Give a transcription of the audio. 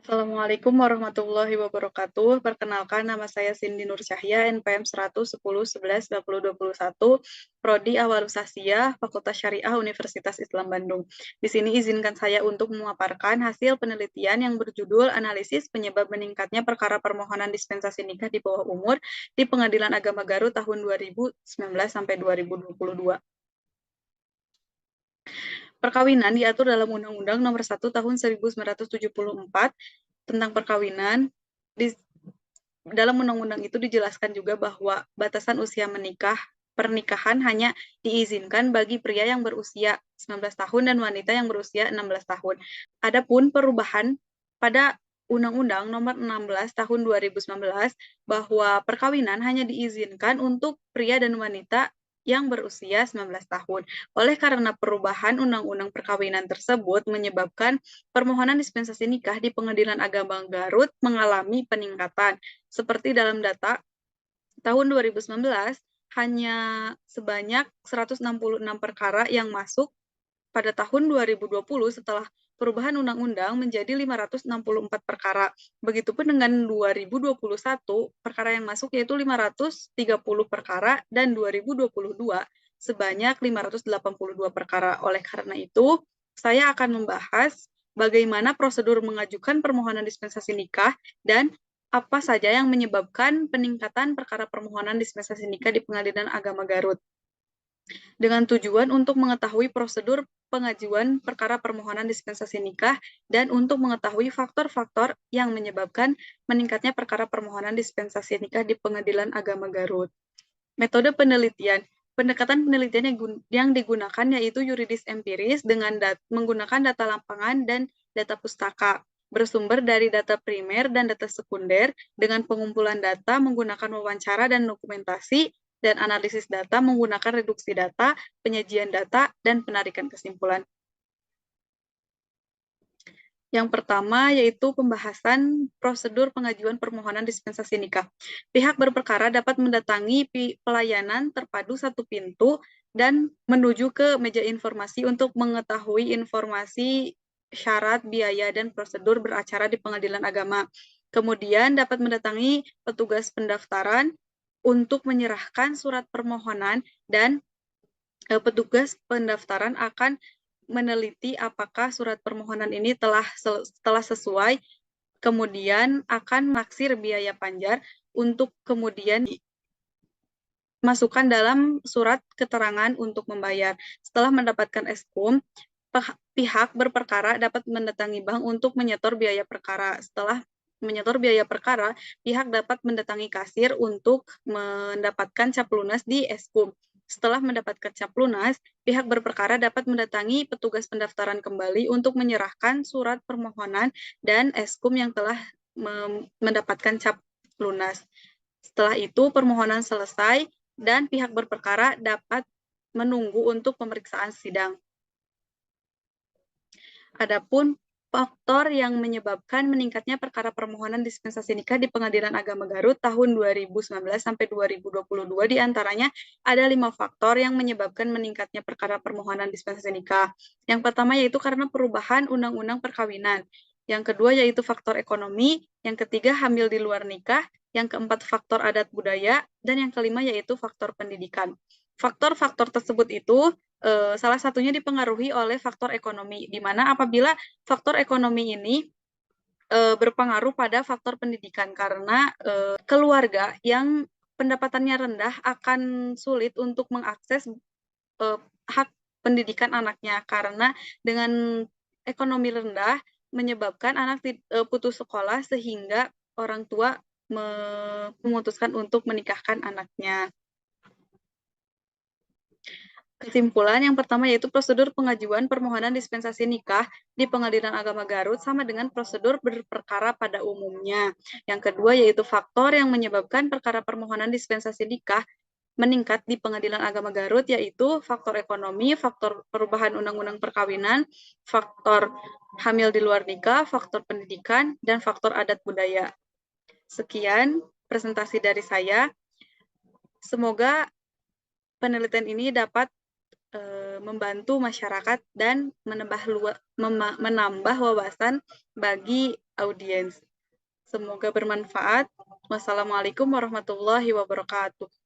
Assalamualaikum warahmatullahi wabarakatuh. Perkenalkan, nama saya Cindy Nur Cahya, NPM 11011-2021, Prodi Awalusasiyah, Fakultas Syariah Universitas Islam Bandung. Di sini izinkan saya untuk memaparkan hasil penelitian yang berjudul Analisis Penyebab Meningkatnya Perkara Permohonan Dispensasi Nikah di Bawah Umur di Pengadilan Agama Garut tahun 2019 sampai 2022. Perkawinan diatur dalam Undang-Undang Nomor 1 Tahun 1974 tentang perkawinan. Di dalam undang-undang itu dijelaskan juga bahwa batasan usia pernikahan hanya diizinkan bagi pria yang berusia 19 tahun dan wanita yang berusia 16 tahun. Adapun perubahan pada Undang-Undang Nomor 16 Tahun 2019 bahwa perkawinan hanya diizinkan untuk pria dan wanita yang berusia 19 tahun. Oleh karena perubahan undang-undang perkawinan tersebut menyebabkan permohonan dispensasi nikah di Pengadilan Agama Garut mengalami peningkatan. Seperti dalam data tahun 2019 hanya sebanyak 166 perkara yang masuk pada tahun 2020 setelah perubahan undang-undang menjadi 564 perkara. Begitupun dengan 2021, perkara yang masuk yaitu 530 perkara dan 2022 sebanyak 582 perkara. Oleh karena itu, saya akan membahas bagaimana prosedur mengajukan permohonan dispensasi nikah dan apa saja yang menyebabkan peningkatan perkara permohonan dispensasi nikah di Pengadilan Agama Garut dengan tujuan untuk mengetahui prosedur pengajuan perkara permohonan dispensasi nikah dan untuk mengetahui faktor-faktor yang menyebabkan meningkatnya perkara permohonan dispensasi nikah di Pengadilan Agama Garut. Metode penelitian. Pendekatan penelitian yang digunakan yaitu yuridis empiris dengan menggunakan data lapangan dan data pustaka, bersumber dari data primer dan data sekunder dengan pengumpulan data menggunakan wawancara dan dokumentasi, dan analisis data menggunakan reduksi data, penyajian data, dan penarikan kesimpulan. Yang pertama yaitu pembahasan prosedur pengajuan permohonan dispensasi nikah. Pihak berperkara dapat mendatangi pelayanan terpadu satu pintu dan menuju ke meja informasi untuk mengetahui informasi syarat, biaya, dan prosedur beracara di pengadilan agama. Kemudian dapat mendatangi petugas pendaftaran untuk menyerahkan surat permohonan dan petugas pendaftaran akan meneliti apakah surat permohonan ini telah sesuai, kemudian akan naksir biaya panjar untuk kemudian masukkan dalam surat keterangan untuk membayar. Setelah mendapatkan SKUM, pihak berperkara dapat mendatangi bank untuk menyetor biaya perkara. Setelah menyetor biaya perkara, pihak dapat mendatangi kasir untuk mendapatkan cap lunas di SKUM. Setelah mendapatkan cap lunas, pihak berperkara dapat mendatangi petugas pendaftaran kembali untuk menyerahkan surat permohonan dan SKUM yang telah mendapatkan cap lunas. Setelah itu, permohonan selesai dan pihak berperkara dapat menunggu untuk pemeriksaan sidang. Adapun faktor yang menyebabkan meningkatnya perkara permohonan dispensasi nikah di Pengadilan Agama Garut tahun 2019 sampai 2022 diantaranya ada 5 faktor yang menyebabkan meningkatnya perkara permohonan dispensasi nikah. Yang pertama yaitu karena perubahan undang-undang perkawinan. Yang kedua yaitu faktor ekonomi, yang ketiga hamil di luar nikah, yang keempat faktor adat budaya, dan yang kelima yaitu faktor pendidikan. Faktor-faktor tersebut itu salah satunya dipengaruhi oleh faktor ekonomi, di mana apabila faktor ekonomi ini berpengaruh pada faktor pendidikan karena keluarga yang pendapatannya rendah akan sulit untuk mengakses hak pendidikan anaknya karena dengan ekonomi rendah menyebabkan anak putus sekolah sehingga orang tua memutuskan untuk menikahkan anaknya. Kesimpulan yang pertama yaitu prosedur pengajuan permohonan dispensasi nikah di Pengadilan Agama Garut sama dengan prosedur berperkara pada umumnya. Yang kedua yaitu faktor yang menyebabkan perkara permohonan dispensasi nikah meningkat di Pengadilan Agama Garut yaitu faktor ekonomi, faktor perubahan undang-undang perkawinan, faktor hamil di luar nikah, faktor pendidikan, dan faktor adat budaya. Sekian presentasi dari saya. Semoga penelitian ini dapat membantu masyarakat dan menambah wawasan bagi audiens. Semoga bermanfaat. Wassalamualaikum warahmatullahi wabarakatuh.